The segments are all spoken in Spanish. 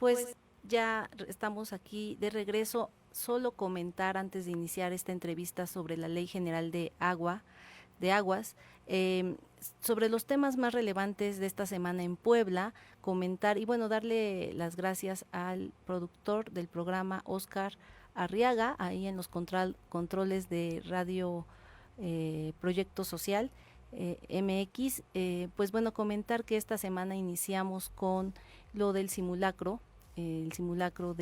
Pues ya estamos aquí de regreso. Solo comentar antes de iniciar esta entrevista sobre la Ley General de Aguas, eh, sobre los temas más relevantes de esta semana en Puebla, comentar y bueno, darle las gracias al productor del programa, Oscar Arriaga, ahí en los controles de Radio Proyecto Social. MX, pues bueno, comentar que esta semana iniciamos con lo del simulacro. El simulacro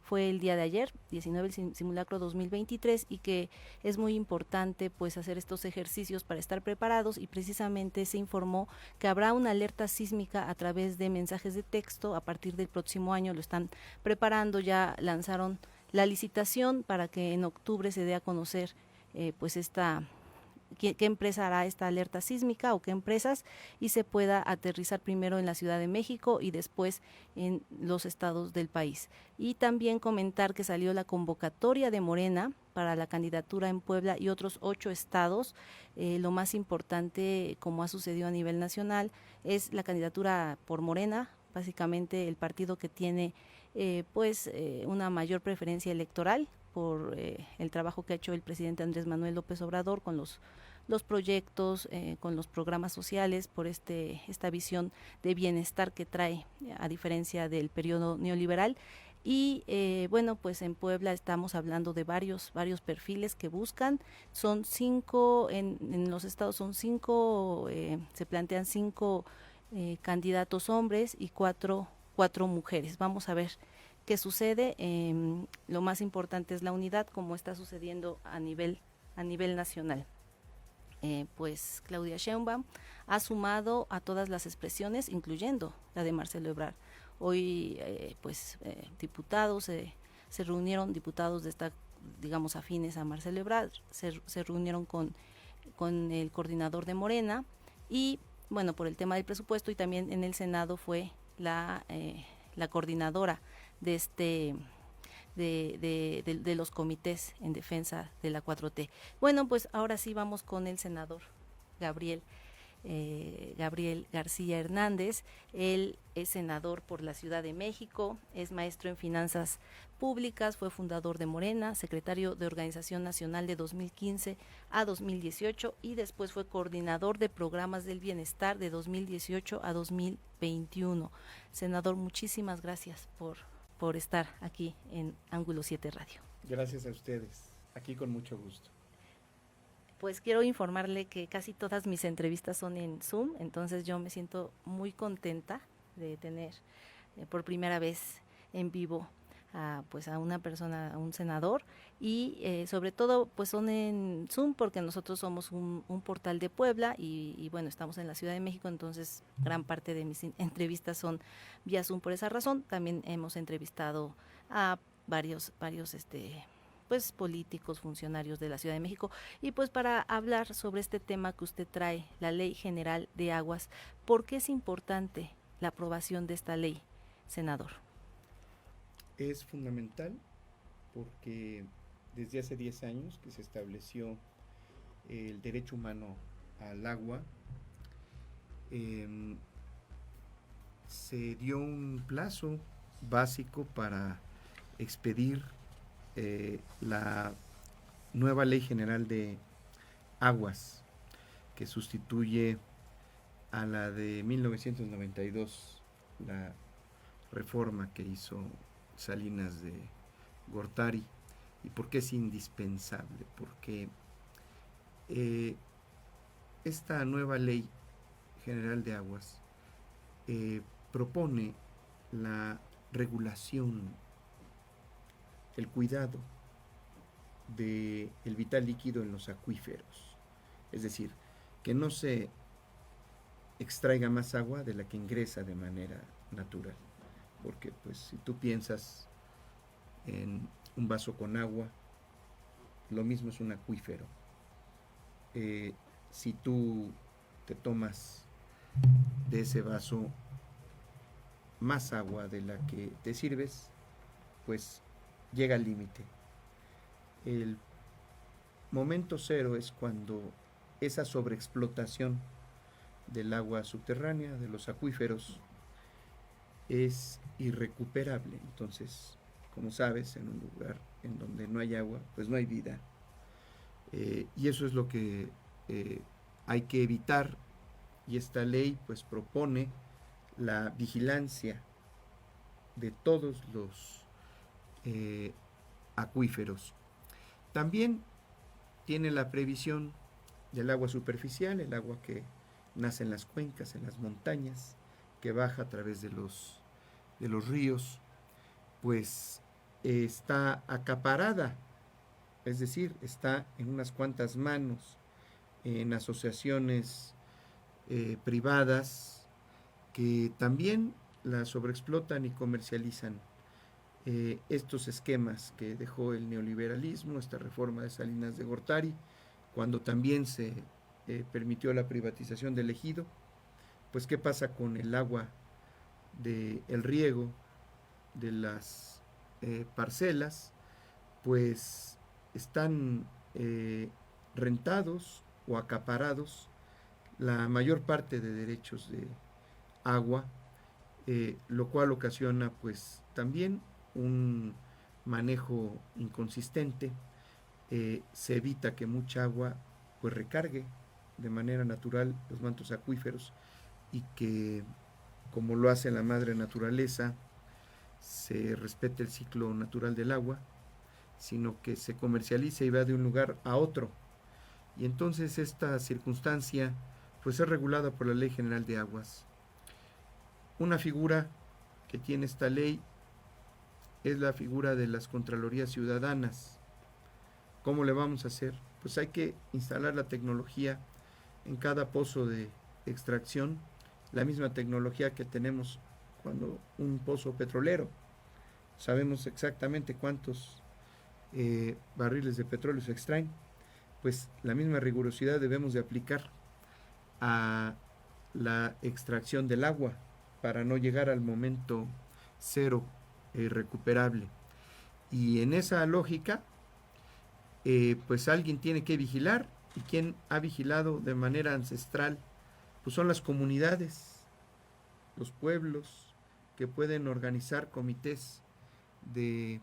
fue el día de ayer, 19, el simulacro 2023, y que es muy importante pues hacer estos ejercicios para estar preparados, y precisamente se informó que habrá una alerta sísmica a través de mensajes de texto a partir del próximo año. Lo están preparando, ya lanzaron la licitación para que en octubre se dé a conocer pues qué empresa hará esta alerta sísmica o qué empresas, y se pueda aterrizar primero en la Ciudad de México y después en los estados del país. Y también comentar que salió la convocatoria de Morena para la candidatura en Puebla y otros 8 estados. Lo más importante, como ha sucedido a nivel nacional, es la candidatura por Morena, básicamente el partido que tiene una mayor preferencia electoral por el trabajo que ha hecho el presidente Andrés Manuel López Obrador con los proyectos, con los programas sociales, por esta visión de bienestar que trae, a diferencia del periodo neoliberal. Y bueno, pues en Puebla estamos hablando de varios perfiles que buscan. Son 5, en los estados son 5, se plantean 5 candidatos hombres y 4 mujeres. Vamos a ver qué sucede. Lo más importante es la unidad, como está sucediendo a nivel nacional. Pues Claudia Sheinbaum ha sumado a todas las expresiones, incluyendo la de Marcelo Ebrard. Hoy diputados se reunieron, diputados de esta, digamos, afines a Marcelo Ebrard, se reunieron con el coordinador de Morena, y bueno, por el tema del presupuesto, y también en el Senado fue la coordinadora de de los comités en defensa de la 4T. Bueno, pues ahora sí vamos con el senador Gabriel García Hernández. Él es senador por la Ciudad de México, es maestro en finanzas públicas, fue fundador de Morena, secretario de Organización Nacional de 2015 a 2018, y después fue coordinador de programas del bienestar de 2018 a 2021. Senador, muchísimas gracias por estar aquí en Ángulo 7 Radio. Gracias a ustedes, aquí con mucho gusto. Pues quiero informarle que casi todas mis entrevistas son en Zoom, entonces yo me siento muy contenta de tener por primera vez en vivo a una persona, a un senador, y sobre todo pues son en Zoom porque nosotros somos un portal de Puebla y bueno, estamos en la Ciudad de México, entonces gran parte de mis entrevistas son vía Zoom por esa razón. También hemos entrevistado a varios pues políticos, funcionarios de la Ciudad de México, y pues para hablar sobre este tema que usted trae, la Ley General de Aguas. ¿Por qué es importante la aprobación de esta ley, senador? Es fundamental porque desde hace 10 años que se estableció el derecho humano al agua, se dio un plazo básico para expedir la nueva Ley General de Aguas, que sustituye a la de 1992, la reforma que hizo Salinas de Gortari. ¿Y por qué es indispensable? Porque esta nueva Ley General de Aguas propone la regulación, el cuidado del vital líquido en los acuíferos. Es decir, que no se extraiga más agua de la que ingresa de manera natural. Porque pues si tú piensas en un vaso con agua, lo mismo es un acuífero. Si tú te tomas de ese vaso más agua de la que te sirves, pues llega al límite. El momento cero es cuando esa sobreexplotación del agua subterránea, de los acuíferos, es irrecuperable. Entonces, como sabes, en un lugar en donde no hay agua, pues no hay vida. Y eso es lo que hay que evitar, y esta ley pues propone la vigilancia de todos los acuíferos. También tiene la previsión del agua superficial, el agua que nace en las cuencas, en las montañas, que baja a través de los ríos, pues está acaparada, es decir, está en unas cuantas manos, en asociaciones privadas que también la sobreexplotan y comercializan. Estos esquemas que dejó el neoliberalismo, esta reforma de Salinas de Gortari, cuando también se permitió la privatización del ejido, pues qué pasa con el agua del riego de las parcelas, pues están rentados o acaparados la mayor parte de derechos de agua, lo cual ocasiona pues también un manejo inconsistente. Se evita que mucha agua pues recargue de manera natural los mantos acuíferos, y que, como lo hace la madre naturaleza, se respete el ciclo natural del agua, sino que se comercializa y va de un lugar a otro. Y entonces esta circunstancia pues es regulada por la Ley General de Aguas. Una figura que tiene esta ley es la figura de las Contralorías Ciudadanas. ¿Cómo le vamos a hacer? Pues hay que instalar la tecnología en cada pozo de extracción, la misma tecnología que tenemos cuando un pozo petrolero. Sabemos exactamente cuántos barriles de petróleo se extraen. Pues la misma rigurosidad debemos de aplicar a la extracción del agua para no llegar al momento cero recuperable. Y en esa lógica, pues alguien tiene que vigilar, y quien ha vigilado de manera ancestral, pues son las comunidades, los pueblos, que pueden organizar comités de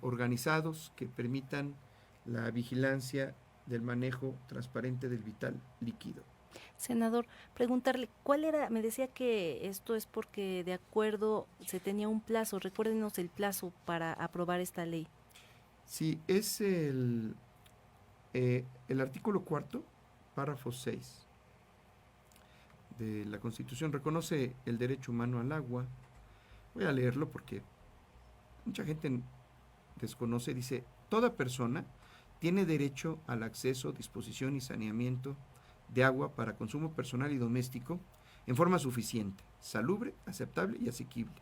organizados que permitan la vigilancia del manejo transparente del vital líquido. Senador, preguntarle, ¿cuál era? Me decía que esto es porque de acuerdo se tenía un plazo. Recuérdenos el plazo para aprobar esta ley. Sí, es el artículo 4, párrafo 6 de la Constitución. Reconoce el derecho humano al agua. Voy a leerlo porque mucha gente desconoce. Dice: toda persona tiene derecho al acceso, disposición y saneamiento de agua para consumo personal y doméstico en forma suficiente, salubre, aceptable y asequible.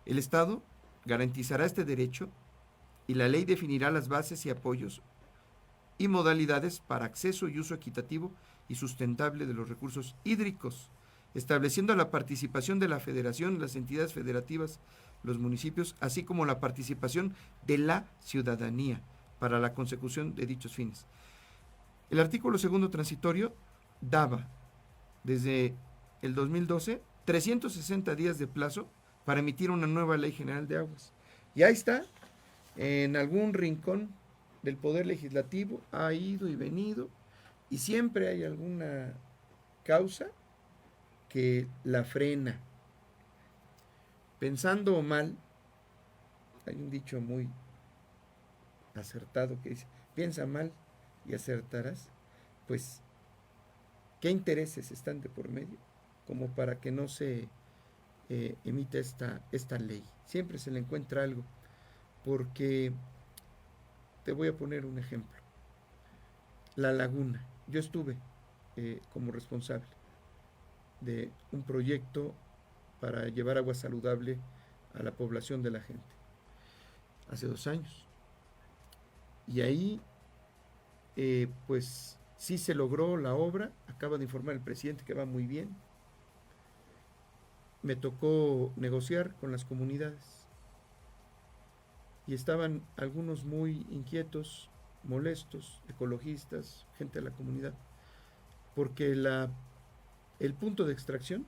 El Estado garantizará este derecho, y la ley definirá las bases y apoyos y modalidades para acceso y uso equitativo y sustentable de los recursos hídricos, estableciendo la participación de la Federación, las entidades federativas, los municipios, así como la participación de la ciudadanía para la consecución de dichos fines. El artículo segundo transitorio daba, desde el 2012, 360 días de plazo para emitir una nueva Ley General de Aguas. Y ahí está, en algún rincón del Poder Legislativo, ha ido y venido, y siempre hay alguna causa que la frena. Pensando mal, hay un dicho muy acertado que dice: piensa mal y acertarás. Pues, ¿qué intereses están de por medio como para que no se emita esta ley? Siempre se le encuentra algo, porque te voy a poner un ejemplo. La laguna. Yo estuve como responsable de un proyecto para llevar agua saludable a la población de la gente hace 2 años. Y ahí, pues sí se logró la obra. Acaba de informar el presidente que va muy bien. Me tocó negociar con las comunidades, y estaban algunos muy inquietos, molestos, ecologistas, gente de la comunidad, porque el punto de extracción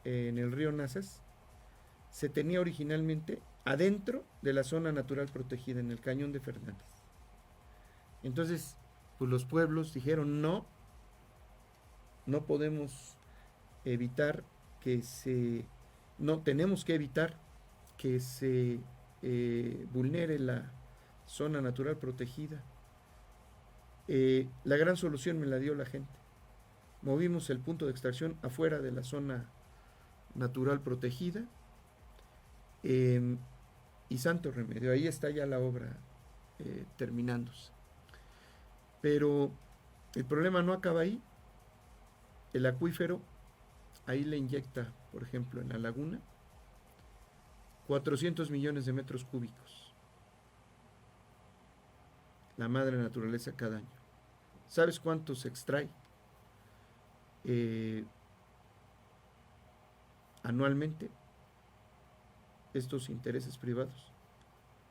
en el río Nazas se tenía originalmente adentro de la zona natural protegida, en el Cañón de Fernández. Entonces, pues los pueblos dijeron no, no podemos evitar que se, no, tenemos que evitar que se vulnere la zona natural protegida. La gran solución me la dio la gente. Movimos el punto de extracción afuera de la zona natural protegida, y santo remedio, ahí está ya la obra terminándose. Pero el problema no acaba ahí. El acuífero ahí le inyecta, por ejemplo, en la laguna, 400 millones de metros cúbicos la madre naturaleza cada año. ¿Sabes cuánto se extrae anualmente estos intereses privados?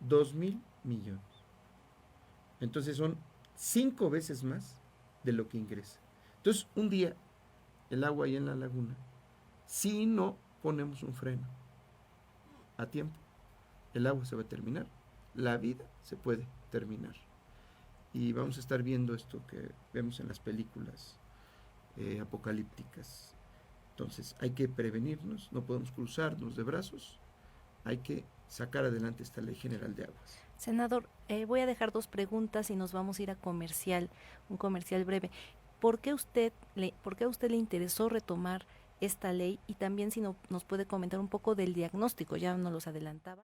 2,000 millones. Entonces son 5 veces más de lo que ingresa. Entonces, un día, el agua ahí en la laguna, si no ponemos un freno a tiempo, el agua se va a terminar, la vida se puede terminar. Y vamos a estar viendo esto que vemos en las películas apocalípticas. Entonces, hay que prevenirnos, no podemos cruzarnos de brazos, hay que sacar adelante esta Ley General de Aguas. Senador, voy a dejar 2 preguntas y nos vamos a ir a comercial, un comercial breve. ¿Por qué a usted le interesó retomar esta ley? Y también si nos puede comentar un poco del diagnóstico, ya nos los adelantaba.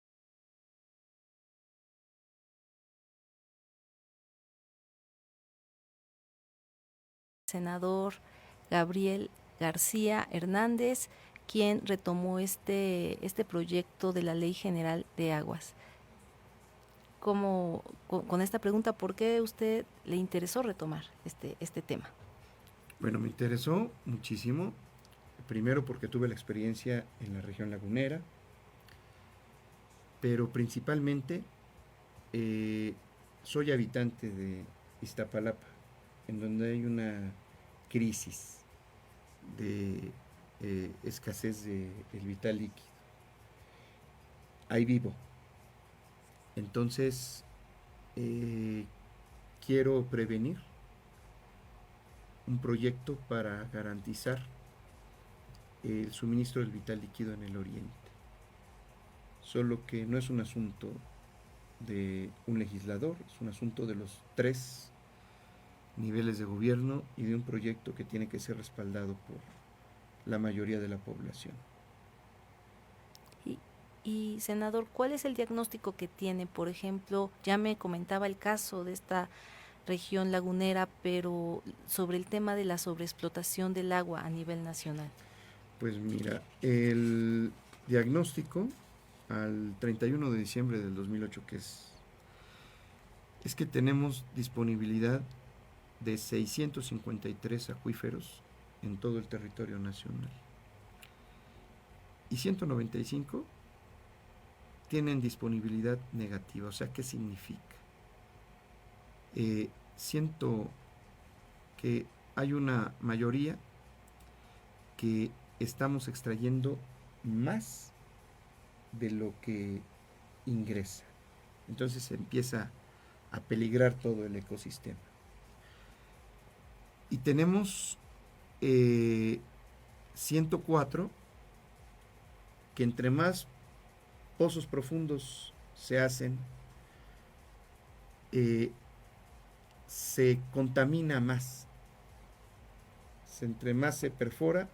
Senador Gabriel García Hernández, quien retomó este proyecto de la Ley General de Aguas. Con esta pregunta, ¿por qué usted le interesó retomar este tema? Bueno, me interesó muchísimo, primero porque tuve la experiencia en la región lagunera, pero principalmente soy habitante de Iztapalapa, en donde hay una crisis de escasez del vital líquido. Ahí vivo. Entonces, quiero prevenir un proyecto para garantizar el suministro del vital líquido en el oriente. Solo que no es un asunto de un legislador, es un asunto de los 3 niveles de gobierno y de un proyecto que tiene que ser respaldado por la mayoría de la población. Y senador, ¿cuál es el diagnóstico que tiene? Por ejemplo, ya me comentaba el caso de esta región lagunera, pero sobre el tema de la sobreexplotación del agua a nivel nacional. Pues mira, el diagnóstico al 31 de diciembre del 2008, que es que tenemos disponibilidad de 653 acuíferos en todo el territorio nacional. Y 195 tienen disponibilidad negativa. O sea, ¿qué significa? Siento que hay una mayoría que estamos extrayendo más de lo que ingresa. Entonces se empieza a peligrar todo el ecosistema. Y tenemos 104 que entre más pozos profundos se hacen, se contamina más. Entre más se perfora,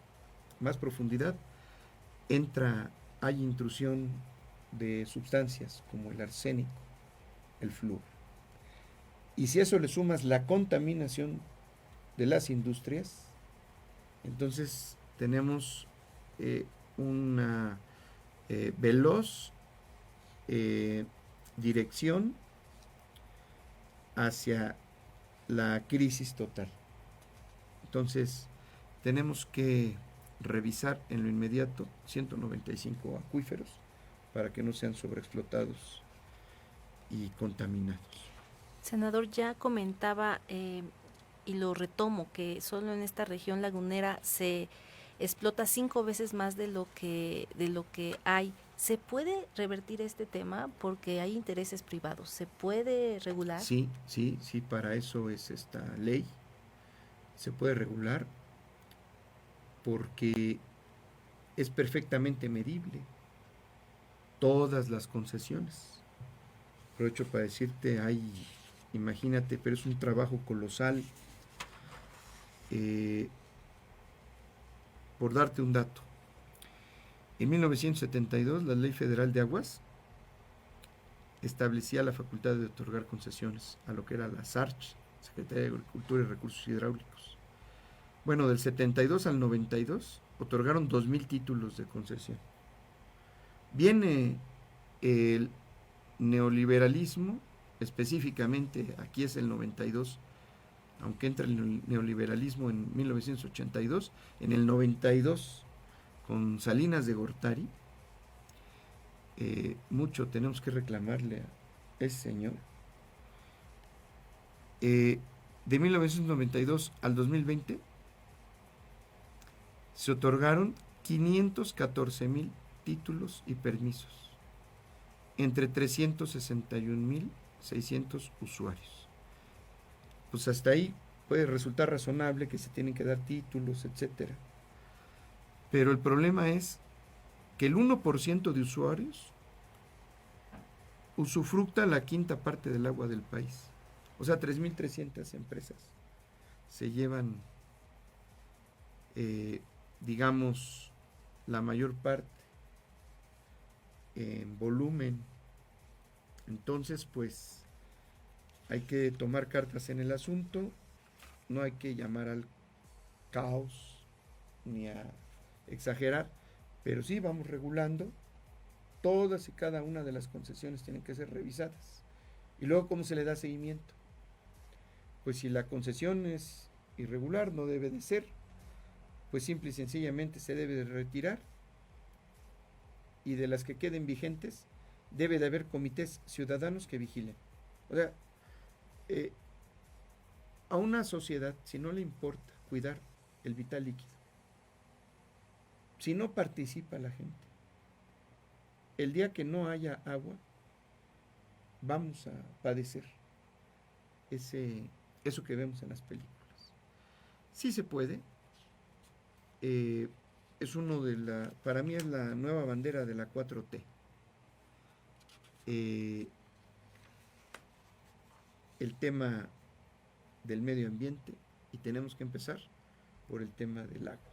más profundidad, hay intrusión de sustancias como el arsénico, el flúor. Y si a eso le sumas la contaminación de las industrias, entonces tenemos una veloz dirección hacia la crisis total. Entonces, tenemos que revisar en lo inmediato 195 acuíferos para que no sean sobreexplotados y contaminados. Senador, ya comentaba y lo retomo que solo en esta región lagunera se explota 5 veces más de lo que hay. ¿Se puede revertir este tema? Porque hay intereses privados. ¿Se puede regular? Sí, sí, sí, para eso es esta ley. Se puede regular porque es perfectamente medible todas las concesiones. Aprovecho para decirte, imagínate, pero es un trabajo colosal. Eh, por darte un dato, en 1972 la Ley Federal de Aguas establecía la facultad de otorgar concesiones a lo que era la SARCH, Secretaría de Agricultura y Recursos Hidráulicos. Bueno, del 72 al 92 otorgaron 2,000 títulos de concesión. Viene el neoliberalismo, específicamente aquí es el 92, aunque entra el neoliberalismo en 1982, en el 92 con Salinas de Gortari, mucho tenemos que reclamarle a ese señor. De 1992 al 2020 se otorgaron 514,000 títulos y permisos entre 361,600 usuarios. Pues hasta ahí puede resultar razonable que se tienen que dar títulos, etcétera. Pero el problema es que el 1% de usuarios usufructa la quinta parte del agua del país. O sea, 3,300 empresas se llevan, digamos, la mayor parte en volumen. Entonces, pues, hay que tomar cartas en el asunto, no hay que llamar al caos ni a exagerar, pero sí vamos regulando. Todas y cada una de las concesiones tienen que ser revisadas. Y luego, ¿cómo se le da seguimiento? Pues si la concesión es irregular, no debe de ser, pues simple y sencillamente se debe de retirar, y de las que queden vigentes debe de haber comités ciudadanos que vigilen. O sea, a una sociedad, si no le importa cuidar el vital líquido, si no participa la gente, el día que no haya agua, vamos a padecer eso que vemos en las películas. Sí se puede. Es para mí es la nueva bandera de la 4T. El tema del medio ambiente, y tenemos que empezar por el tema del agua.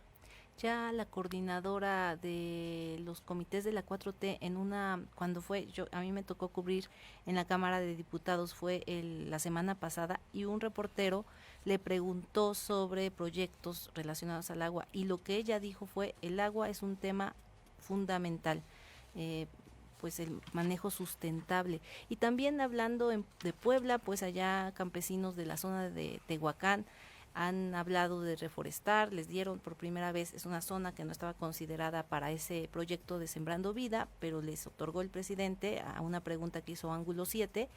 Ya la coordinadora de los comités de la 4T cuando a mí me tocó cubrir en la Cámara de Diputados, fue la semana pasada, y un reportero le preguntó sobre proyectos relacionados al agua, y lo que ella dijo fue: el agua es un tema fundamental, pues el manejo sustentable. Y también hablando de Puebla, pues allá campesinos de la zona de Tehuacán han hablado de reforestar, les dieron por primera vez, es una zona que no estaba considerada para ese proyecto de Sembrando Vida, pero les otorgó el presidente a una pregunta que hizo Ángulo 7,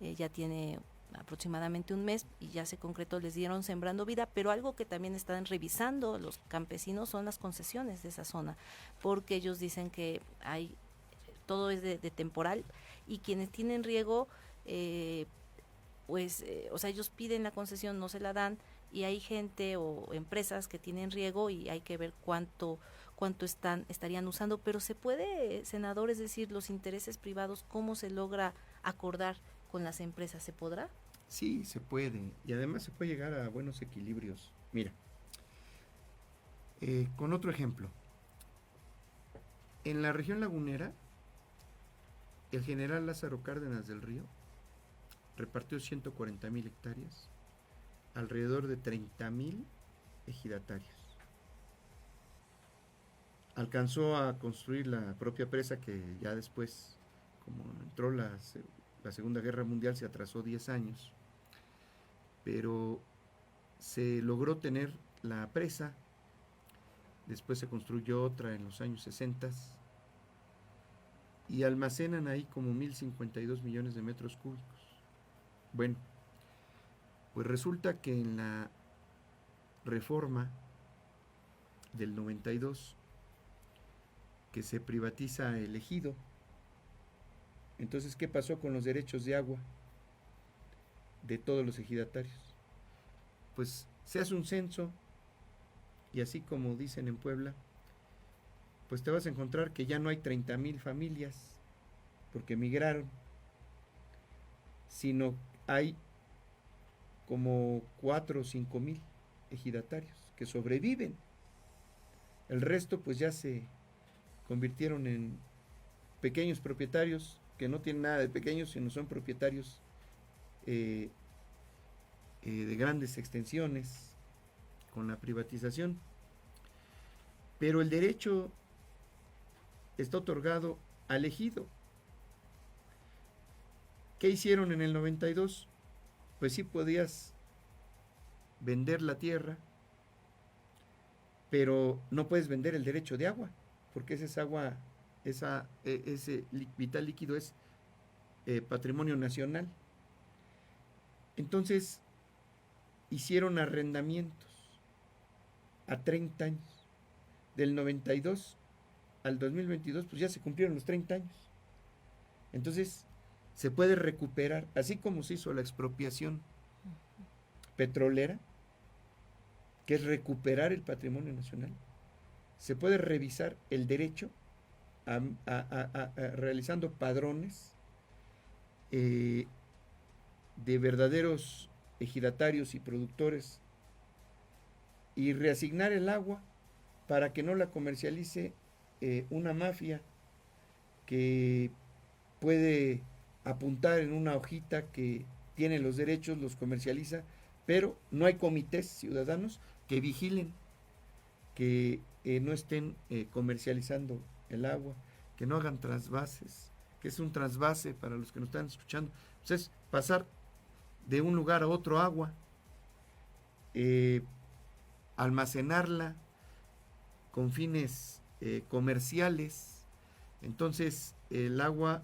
ya tiene aproximadamente un mes y ya se concretó, les dieron Sembrando Vida, pero algo que también están revisando los campesinos son las concesiones de esa zona, porque ellos dicen que todo es de temporal, y quienes tienen riego, o sea, ellos piden la concesión, no se la dan, y hay gente o empresas que tienen riego y hay que ver cuánto estarían usando. Pero se puede, senador, es decir, los intereses privados, ¿cómo se logra acordar con las empresas? ¿Se podrá? Sí, se puede, y además se puede llegar a buenos equilibrios. Mira, con otro ejemplo, en la región lagunera, el general Lázaro Cárdenas del Río repartió 140,000 hectáreas, alrededor de 30,000 ejidatarios. Alcanzó a construir la propia presa, que ya después, como entró la Segunda Guerra Mundial, se atrasó 10 años, pero se logró tener la presa. Después se construyó otra en los años 60 y almacenan ahí como 1,052 millones de metros cúbicos. Bueno, pues resulta que en la reforma del 92, que se privatiza el ejido. Entonces, ¿qué pasó con los derechos de agua de todos los ejidatarios? Pues se hace un censo y así como dicen en Puebla, pues te vas a encontrar que ya no hay 30,000 familias porque emigraron, sino hay como 4 o 5,000 ejidatarios que sobreviven. El resto pues ya se convirtieron en pequeños propietarios que no tienen nada de pequeños, sino son propietarios de grandes extensiones con la privatización. Pero el derecho está otorgado al ejido. ¿Qué hicieron en el 92? Pues sí podías vender la tierra, pero no puedes vender el derecho de agua, porque ese es agua, ese vital líquido es patrimonio nacional. Entonces hicieron arrendamientos a 30 años. Del 92 al 2022, pues ya se cumplieron los 30 años. Entonces se puede recuperar, así como se hizo la expropiación petrolera, que es recuperar el patrimonio nacional. Se puede revisar el derecho realizando padrones de verdaderos ejidatarios y productores y reasignar el agua para que no la comercialice una mafia que puede apuntar en una hojita que tiene los derechos, los comercializa, pero no hay comités ciudadanos que vigilen que no estén comercializando el agua, que no hagan trasvases, que es un trasvase para los que nos están escuchando, pues es pasar de un lugar a otro agua, almacenarla con fines comerciales. Entonces el agua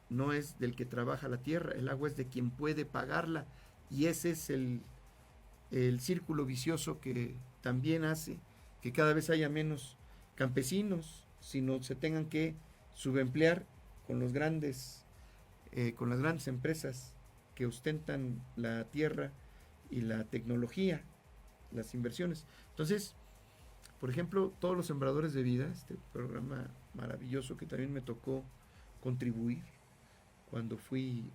no es del que trabaja la tierra, el agua es de quien puede pagarla, y ese es el círculo vicioso que también hace que cada vez haya menos campesinos, sino se tengan que subemplear con los grandes con las grandes empresas que ostentan la tierra y la tecnología, las inversiones. Entonces, por ejemplo, todos los sembradores de vida, este programa maravilloso que también me tocó contribuir cuando fui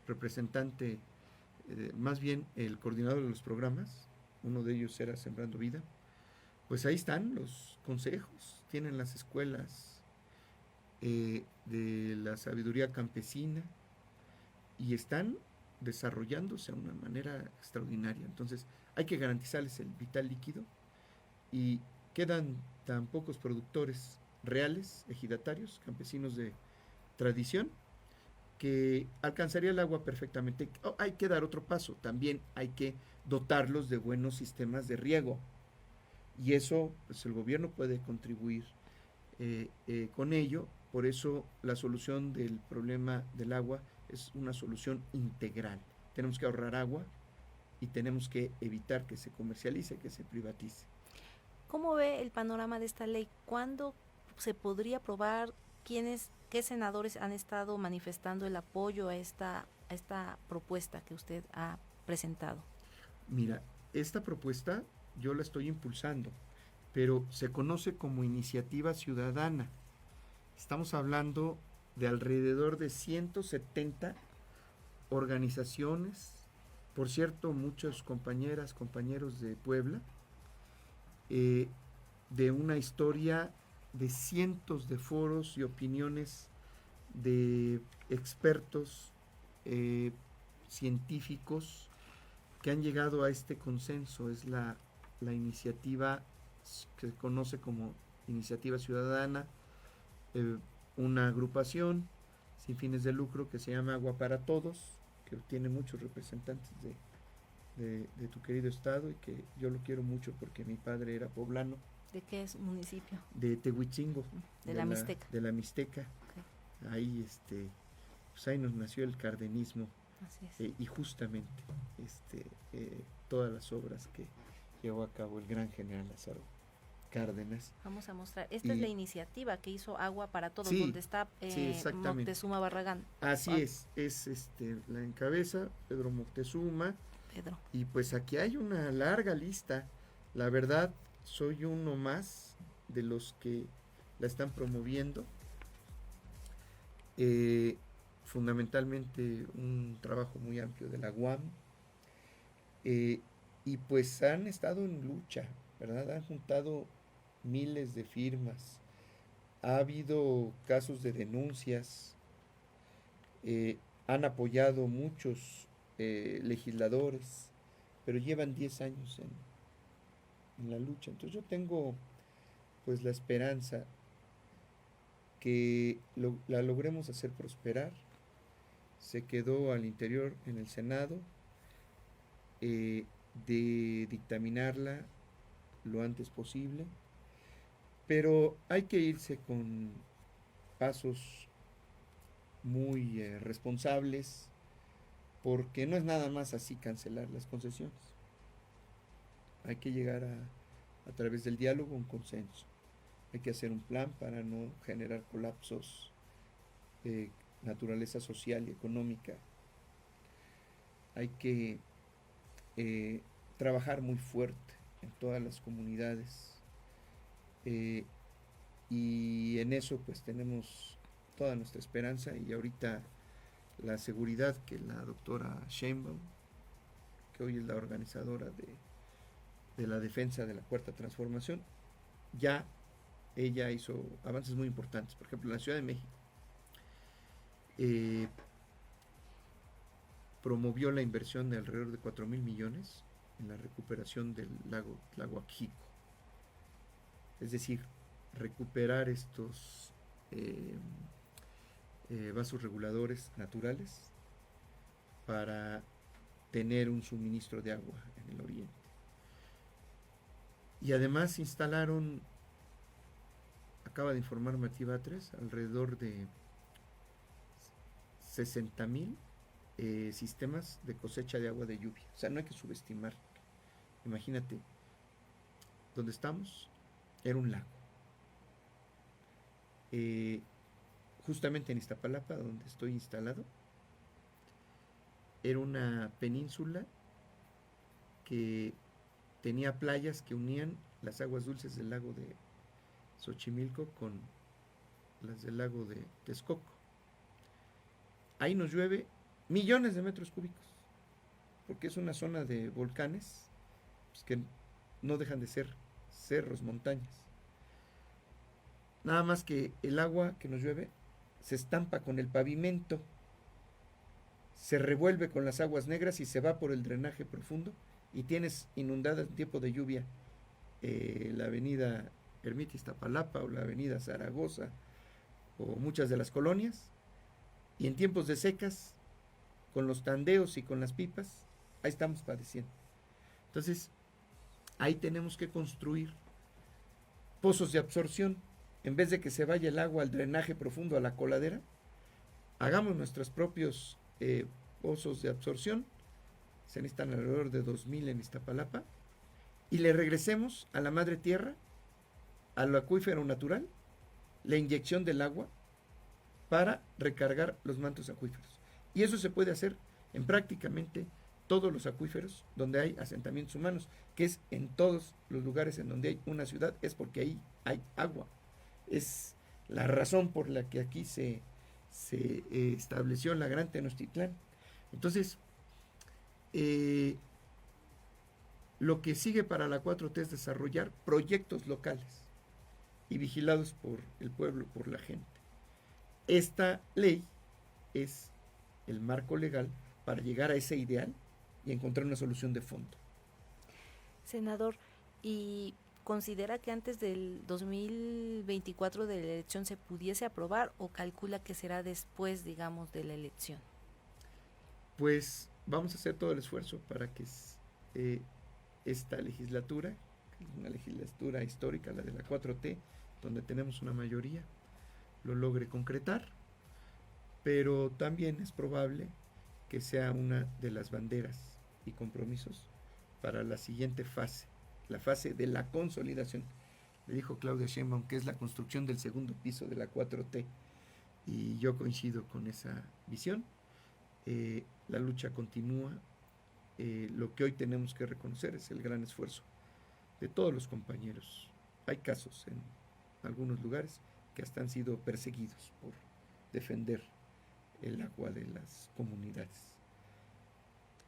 representante, más bien el coordinador de los programas, uno de ellos era Sembrando Vida, pues ahí están los consejos, tienen las escuelas de la sabiduría campesina y están desarrollándose de una manera extraordinaria. Entonces hay que garantizarles el vital líquido y quedan tan pocos productores reales, ejidatarios, campesinos de tradición, que alcanzaría el agua perfectamente. Hay que dar otro paso, también hay que dotarlos de buenos sistemas de riego y eso pues el gobierno puede contribuir con ello. Por eso la solución del problema del agua es una solución integral. Tenemos que ahorrar agua y tenemos que evitar que se comercialice, que se privatice. ¿Cómo ve el panorama de esta ley? ¿Cuándo se podría aprobar? ¿Qué senadores han estado manifestando el apoyo a esta propuesta que usted ha presentado? Mira, esta propuesta yo la estoy impulsando, pero se conoce como iniciativa ciudadana. Estamos hablando de alrededor de 170 organizaciones, por cierto, muchas compañeras, compañeros de Puebla, de una historia de cientos de foros y opiniones de expertos científicos que han llegado a este consenso. Es la iniciativa que se conoce como Iniciativa Ciudadana, una agrupación sin fines de lucro que se llama Agua para Todos, que tiene muchos representantes de tu querido estado y que yo lo quiero mucho porque mi padre era poblano. ¿De qué es municipio? De Tehuitzingo. De la Mixteca. De la Mixteca. Okay. Ahí, pues ahí nos nació el cardenismo. Así es. Y justamente todas las obras llevó a cabo el gran general Lázaro Cárdenas. Vamos a mostrar. Esta es la iniciativa que hizo Agua para Todos, Sí, donde está sí, exactamente. Moctezuma Barragán. Así es la encabeza Pedro Moctezuma. Pedro. Y pues aquí hay una larga lista. La verdad, soy uno más de los que la están promoviendo. Fundamentalmente un trabajo muy amplio de la UAM. Y pues han estado en lucha, ¿verdad? Han juntado miles de firmas. Ha habido casos de denuncias. Han apoyado muchos legisladores, pero llevan 10 años en la lucha. Entonces yo tengo pues la esperanza que la logremos hacer prosperar. Se quedó al interior en el Senado de dictaminarla lo antes posible, pero hay que irse con pasos muy responsables, porque no es nada más así cancelar las concesiones. Hay que llegar a través del diálogo a un consenso. Hay que hacer un plan para no generar colapsos de naturaleza social y económica. Hay que trabajar muy fuerte en todas las comunidades, y en eso pues tenemos toda nuestra esperanza, y ahorita la seguridad que la doctora Sheinbaum, que hoy es la organizadora de la defensa de la Cuarta Transformación, ya ella hizo avances muy importantes. Por ejemplo, en la Ciudad de México promovió la inversión de alrededor de 4,000 millones en la recuperación del lago Tlahuaquico. Es decir, recuperar estos vasos reguladores naturales para tener un suministro de agua en el oriente. Y además instalaron, acaba de informar Matí Batres, alrededor de 60,000 sistemas de cosecha de agua de lluvia. O sea, no hay que subestimar. Imagínate, donde estamos era un lago. Justamente en Iztapalapa, donde estoy instalado, era una península que tenía playas que unían las aguas dulces del lago de Xochimilco con las del lago de Texcoco. Ahí nos llueve millones de metros cúbicos, porque es una zona de volcanes, pues, que no dejan de ser cerros, montañas. Nada más que el agua que nos llueve se estampa con el pavimento, se revuelve con las aguas negras y se va por el drenaje profundo, y tienes inundada en tiempo de lluvia la avenida Ermita Iztapalapa o la avenida Zaragoza o muchas de las colonias, y en tiempos de secas, con los tandeos y con las pipas, ahí estamos padeciendo. Entonces, ahí tenemos que construir pozos de absorción. En vez de que se vaya el agua al drenaje profundo, a la coladera, hagamos nuestros propios pozos de absorción. Se necesitan alrededor de 2,000 en Iztapalapa, y le regresemos a la madre tierra, al acuífero natural, la inyección del agua para recargar los mantos acuíferos. Y eso se puede hacer en prácticamente todos los acuíferos donde hay asentamientos humanos, que es en todos los lugares en donde hay una ciudad, es porque ahí hay agua. Es la razón por la que aquí se estableció la Gran Tenochtitlán. Entonces, lo que sigue para la 4T es desarrollar proyectos locales y vigilados por el pueblo, por la gente. Esta ley es el marco legal para llegar a ese ideal y encontrar una solución de fondo. Senador, ¿y considera que antes del 2024 de la elección se pudiese aprobar, o calcula que será después, digamos, de la elección? Pues vamos a hacer todo el esfuerzo para que esta legislatura, una legislatura histórica, la de la 4T, donde tenemos una mayoría, lo logre concretar, pero también es probable que sea una de las banderas y compromisos para la siguiente fase la fase de la consolidación. Le dijo Claudia Sheinbaum que es la construcción del segundo piso de la 4T, y yo coincido con esa visión. La lucha continúa. Lo que hoy tenemos que reconocer es el gran esfuerzo de todos los compañeros. Hay casos en algunos lugares que hasta han sido perseguidos por defender el agua de las comunidades.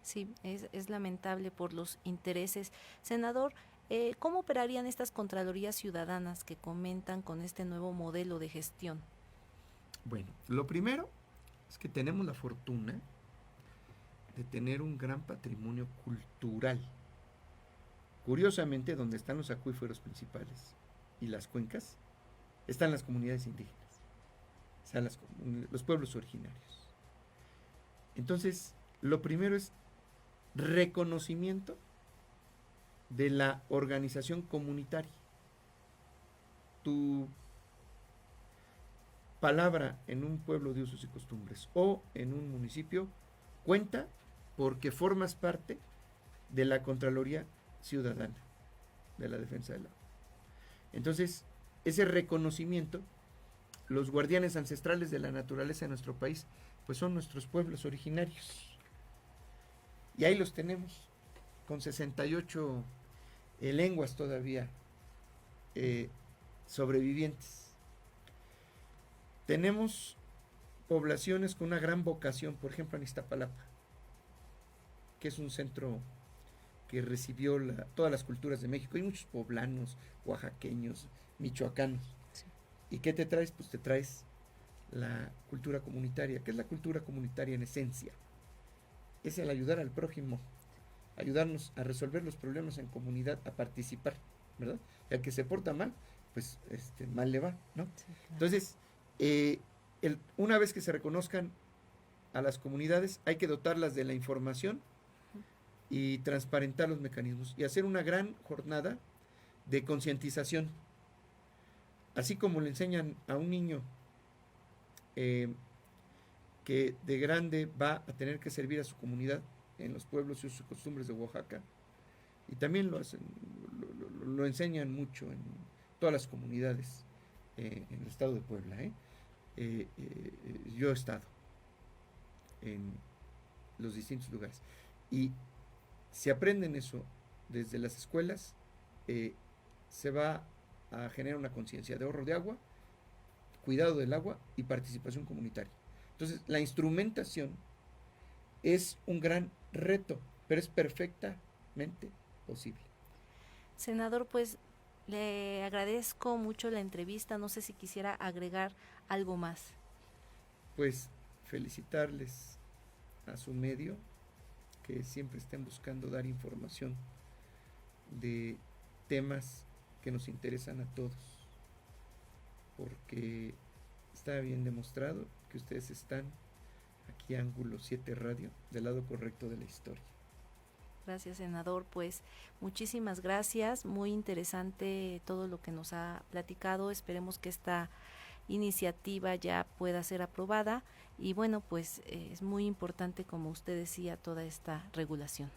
Sí, es lamentable por los intereses. Senador, ¿cómo operarían estas Contralorías Ciudadanas que comentan con este nuevo modelo de gestión? Bueno, lo primero es que tenemos la fortuna de tener un gran patrimonio cultural. Curiosamente, donde están los acuíferos principales y las cuencas, están las comunidades indígenas, o sea, los pueblos originarios. Entonces, lo primero es reconocimiento de la organización comunitaria. Tu palabra en un pueblo de usos y costumbres o en un municipio cuenta porque formas parte de la Contraloría Ciudadana de la Defensa del Agua. Entonces, ese reconocimiento, los guardianes ancestrales de la naturaleza de nuestro país, pues son nuestros pueblos originarios. Y ahí los tenemos, con 68 lenguas todavía sobrevivientes. Tenemos poblaciones con una gran vocación, por ejemplo en Iztapalapa, que es un centro que recibió todas las culturas de México. Hay muchos poblanos, oaxaqueños, michoacanos. Sí. ¿Y qué te traes? Pues te traes la cultura comunitaria. ¿Qué es la cultura comunitaria en esencia? Es el ayudar al prójimo, ayudarnos a resolver los problemas en comunidad, a participar, ¿verdad? El que se porta mal, pues mal le va, ¿no? Sí, claro. Entonces, una vez que se reconozcan a las comunidades, hay que dotarlas de la información y transparentar los mecanismos y hacer una gran jornada de concientización. Así como le enseñan a un niño que de grande va a tener que servir a su comunidad en los pueblos y sus costumbres de Oaxaca, y también lo enseñan mucho en todas las comunidades en el estado de Puebla. Yo he estado en los distintos lugares y si aprenden eso desde las escuelas, se va a generar una conciencia de ahorro de agua, cuidado del agua y participación comunitaria. Entonces, la instrumentación es un gran reto, pero es perfectamente posible. Senador, pues le agradezco mucho la entrevista. No sé si quisiera agregar algo más. Pues felicitarles a su medio, que siempre estén buscando dar información de temas que nos interesan a todos, porque está bien demostrado que ustedes están aquí, Ángulo 7 Radio, del lado correcto de la historia. Gracias, senador. Pues muchísimas gracias. Muy interesante todo lo que nos ha platicado. Esperemos que esta iniciativa ya pueda ser aprobada y bueno, pues es muy importante, como usted decía, toda esta regulación.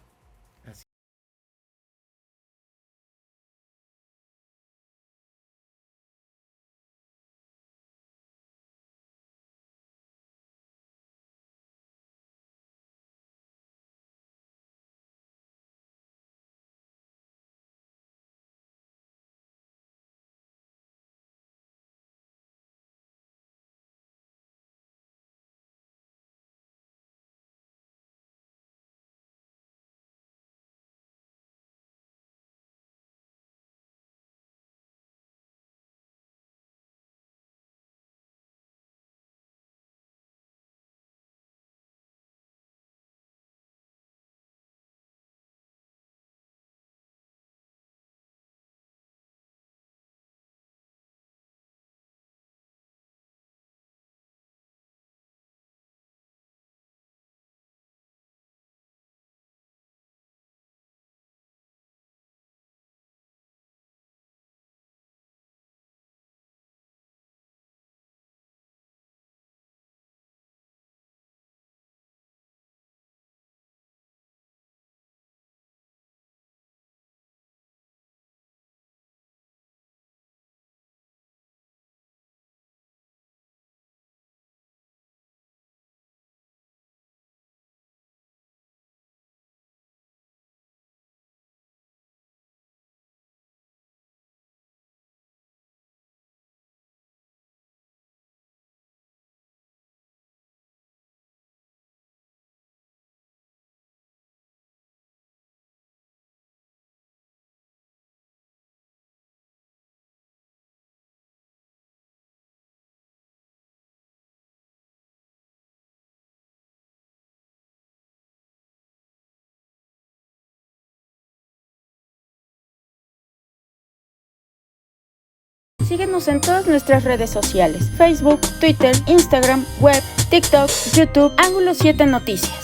Síguenos en todas nuestras redes sociales: Facebook, Twitter, Instagram, web, TikTok, YouTube, Ángulo 7 Noticias.